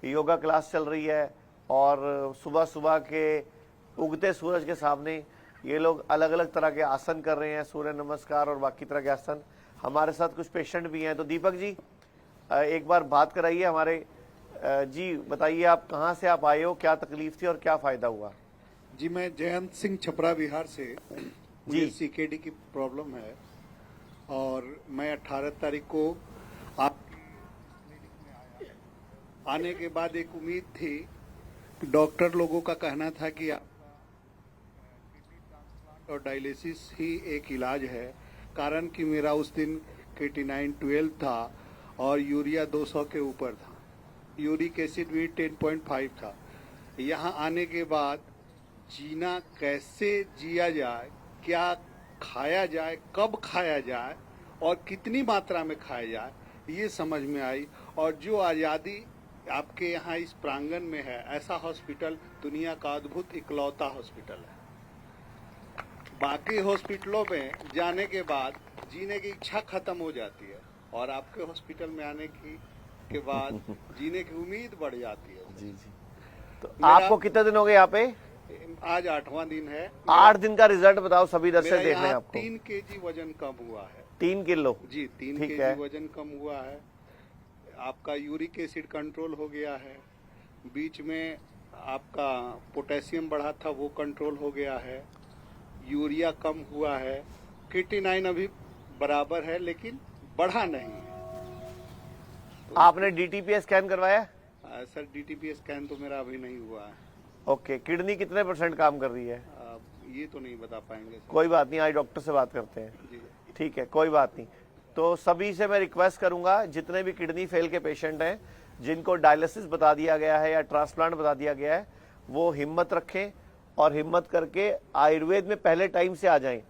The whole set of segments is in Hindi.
योगा क्लास चल रही है और सुबह सुबह के उगते सूरज के सामने ये लोग अलग अलग तरह के आसन कर रहे हैं, सूर्य नमस्कार और बाकी तरह के आसन। हमारे साथ कुछ पेशेंट भी हैं, तो दीपक जी एक बार बात कराइए हमारे जी, बताइए आप कहाँ से आप आए हो, क्या तकलीफ थी और क्या फायदा हुआ? जी, मैं जयंत सिंह छपरा बिहार से। मुझे जी। सीकेडी की प्रॉब्लम है और मैं 18 तारीख को आप आने के बाद एक उम्मीद थी, डॉक्टर लोगों का कहना था कि और डायलिसिस ही एक इलाज है, कारण कि मेरा उस दिन क्रिएटिनिन 12 था और यूरिया 200 के ऊपर था, यूरिक एसिड भी 10.5 था। यहाँ आने के बाद जीना कैसे जिया जाए, क्या खाया जाए, कब खाया जाए और कितनी मात्रा में खाया जाए, ये समझ में आई। और जो आज़ादी आपके यहाँ इस प्रांगण में है, ऐसा हॉस्पिटल दुनिया का अद्भुत इकलौता हॉस्पिटल है। बाकी हॉस्पिटलों में जाने के बाद जीने की इच्छा खत्म हो जाती है और आपके हॉस्पिटल में आने के बाद जीने की उम्मीद बढ़ जाती है। जी जी। तो आपको कितने दिन हो गए यहाँ पे? आज 8वां दिन है। 8 दिन का रिजल्ट बताओ, सभी दर्शक देख रहे हैं आपको। 3 kg वजन कम हुआ है। 3 किलो जी, 3 kg वजन कम हुआ है। आपका यूरिक एसिड कंट्रोल हो गया है। बीच में आपका पोटेशियम बढ़ा था, वो कंट्रोल हो गया है। यूरिया कम हुआ है। क्रिएटिनिन अभी बराबर है लेकिन बढ़ा नहीं है। तो आपने डीटीपी स्कैन करवाया? सर, डीटीपी स्कैन तो मेरा अभी नहीं हुआ है। ओके, किडनी कितने % काम कर रही है? ये तो नहीं बता पाएंगे सर। कोई बात नहीं, आज डॉक्टर से बात करते हैं। जी ठीक है, कोई बात नहीं। तो सभी से मैं रिक्वेस्ट करूंगा, जितने भी किडनी फेल के पेशेंट हैं, जिनको डायलिसिस बता दिया गया है या ट्रांसप्लांट बता दिया गया है, वो हिम्मत रखें और हिम्मत करके आयुर्वेद में पहले टाइम से आ जाएं।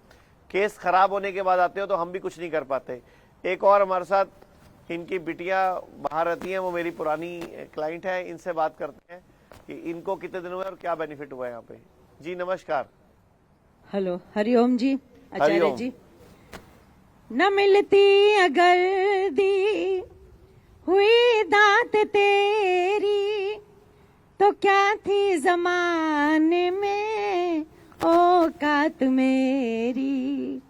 केस खराब होने के बाद आते हो तो हम भी कुछ नहीं कर पाते। एक और हमारे साथ इनकी बिटिया बाहर रहती हैं, वो मेरी पुरानी क्लाइंट है, इनसे बात करते हैं कि इनको कितने दिन हुए और क्या बेनिफिट हुआ है यहाँ पे। जी नमस्कार। हेलो, हरिओम जी, आचार्य हरिओम। जी। न मिलती अगर दी हुई दात तेरी, तो क्या थी जमाने में औकात मेरी।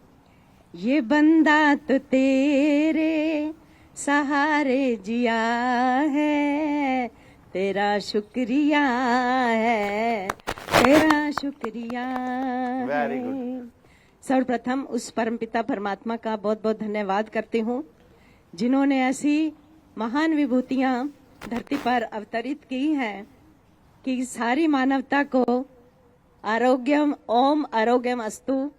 ये बंदा तो तेरे सहारे जिया है, तेरा शुक्रिया है, तेरा शुक्रिया Very है। good. सर्वप्रथम उस परमपिता परमात्मा का बहुत बहुत धन्यवाद करती हूँ, जिन्होंने ऐसी महान विभूतियाँ धरती पर अवतरित की हैं कि सारी मानवता को आरोग्यम ओम आरोग्यम अस्तु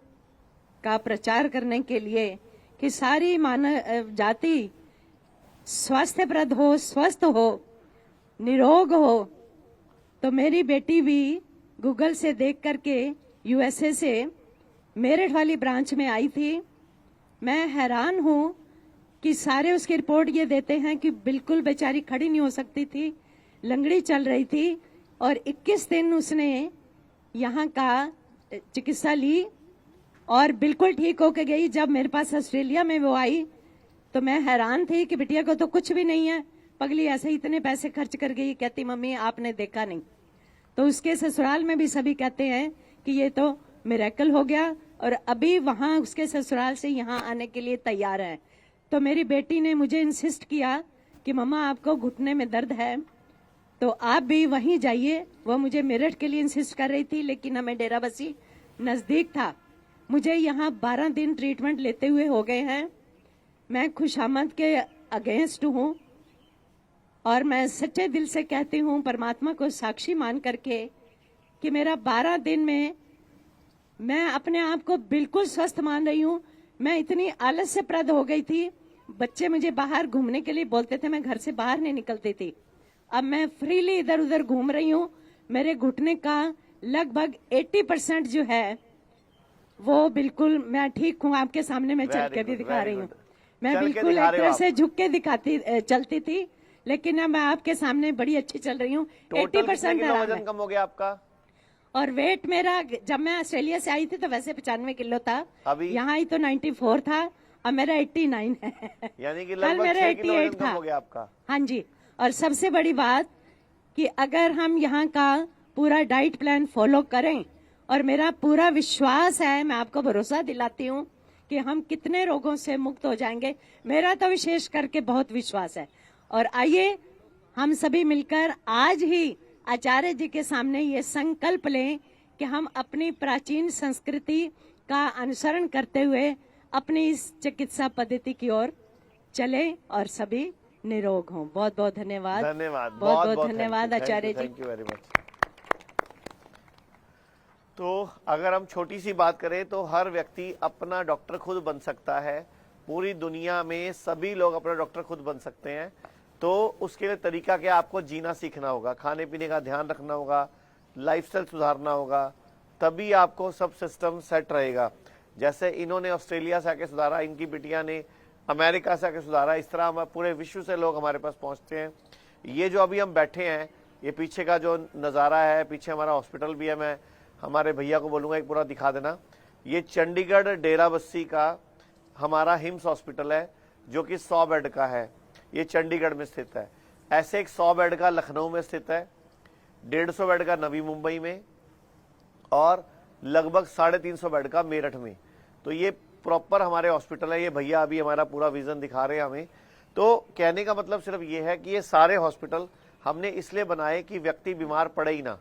का प्रचार करने के लिए, कि सारी मानव जाति स्वास्थ्यप्रद हो, स्वस्थ हो, निरोग हो। तो मेरी बेटी भी गूगल से देख करके यूएसए से मेरठ वाली ब्रांच में आई थी। मैं हैरान हूँ कि सारे उसकी रिपोर्ट ये देते हैं कि बिल्कुल बेचारी खड़ी नहीं हो सकती थी, लंगड़ी चल रही थी और 21 दिन उसने यहाँ का चिकित्सा ली और बिल्कुल ठीक होके गई। जब मेरे पास ऑस्ट्रेलिया में वो आई तो मैं हैरान थी कि बिटिया को तो कुछ भी नहीं है, पगली ऐसे इतने पैसे खर्च कर गई। कहती मम्मी आपने देखा नहीं। तो उसके ससुराल में भी सभी कहते हैं कि ये तो मिरेकल हो गया और अभी वहां उसके ससुराल से यहाँ आने के लिए तैयार है। तो मेरी बेटी ने मुझे इंसिस्ट किया कि मम्मा आपको घुटने में दर्द है तो आप भी वहीं जाइए। वो मुझे मेरठ के लिए इंसिस्ट कर रही थी, लेकिन हमें डेराबस्सी नजदीक था। मुझे यहाँ 12 दिन ट्रीटमेंट लेते हुए हो गए हैं। मैं खुशामद के अगेंस्ट हूँ और मैं सच्चे दिल से कहती हूँ, परमात्मा को साक्षी मान करके, कि मेरा 12 दिन में मैं अपने आप को बिल्कुल स्वस्थ मान रही हूँ। मैं इतनी आलस से प्रद हो गई थी, बच्चे मुझे बाहर घूमने के लिए बोलते थे, मैं घर से बाहर नहीं निकलती थी। अब मैं फ्रीली इधर उधर घूम रही हूँ। मेरे घुटने का लगभग 80% जो है वो बिल्कुल मैं ठीक हूँ। आपके सामने मैं चल के भी दिखा रही हूँ। मैं बिल्कुल एक तरह से झुक के दिखाती चलती थी, लेकिन अब मैं आपके सामने बड़ी अच्छी चल रही हूँ। 80% वजन कम हो गया आपका? और वेट मेरा, जब मैं ऑस्ट्रेलिया से आई थी तो वैसे 95 किलो था, अभी यहाँ आई तो 94 था, अब मेरा 89 है। यानी कि कल लगभग मेरा 6 किलो वजन 88 कम था। हो गया आपका। हाँ जी। और सबसे बड़ी बात कि अगर हम यहाँ का पूरा डाइट प्लान फॉलो करें, और मेरा पूरा विश्वास है, मैं आपको भरोसा दिलाती हूँ कि हम कितने रोगों से मुक्त हो जाएंगे। मेरा तो विशेष करके बहुत विश्वास है। और आइए हम सभी मिलकर आज ही आचार्य जी के सामने ये संकल्प लें कि हम अपनी प्राचीन संस्कृति का अनुसरण करते हुए अपनी इस चिकित्सा पद्धति की ओर चले और सभी निरोग हों। बहुत बहुत धन्यवाद। धन्यवाद, बहुत बहुत धन्यवाद Acharya ji. Thank you very much. तो अगर हम छोटी सी बात करें तो हर व्यक्ति अपना डॉक्टर खुद बन सकता है। पूरी दुनिया में सभी लोग अपना डॉक्टर खुद बन सकते हैं। तो उसके लिए तरीका क्या, आपको जीना सीखना होगा, खाने पीने का ध्यान रखना होगा, लाइफस्टाइल सुधारना होगा, तभी आपको सब सिस्टम सेट रहेगा। जैसे इन्होंने ऑस्ट्रेलिया से आके सुधारा, इनकी बिटिया ने अमेरिका से आके सुधारा, इस तरह हम पूरे विश्व से लोग हमारे पास पहुंचते हैं। ये जो अभी हम बैठे हैं, ये पीछे का जो नज़ारा है, पीछे हमारा हॉस्पिटल भी है। मैं हमारे भैया को बोलूँगा एक पूरा दिखा देना। ये चंडीगढ़ डेरा बस्सी का हमारा हिम्स हॉस्पिटल है, जो कि 100 बेड का है। ये चंडीगढ़ में स्थित है। ऐसे एक 100 बेड का लखनऊ में स्थित है, 150 बेड का नवी मुंबई में, और लगभग 350 बेड का मेरठ में। तो ये प्रॉपर हमारे हॉस्पिटल है। ये भैया अभी हमारा पूरा विजन दिखा रहे हैं हमें। तो कहने का मतलब सिर्फ ये है कि ये सारे हॉस्पिटल हमने इसलिए बनाए कि व्यक्ति बीमार पड़े ही ना।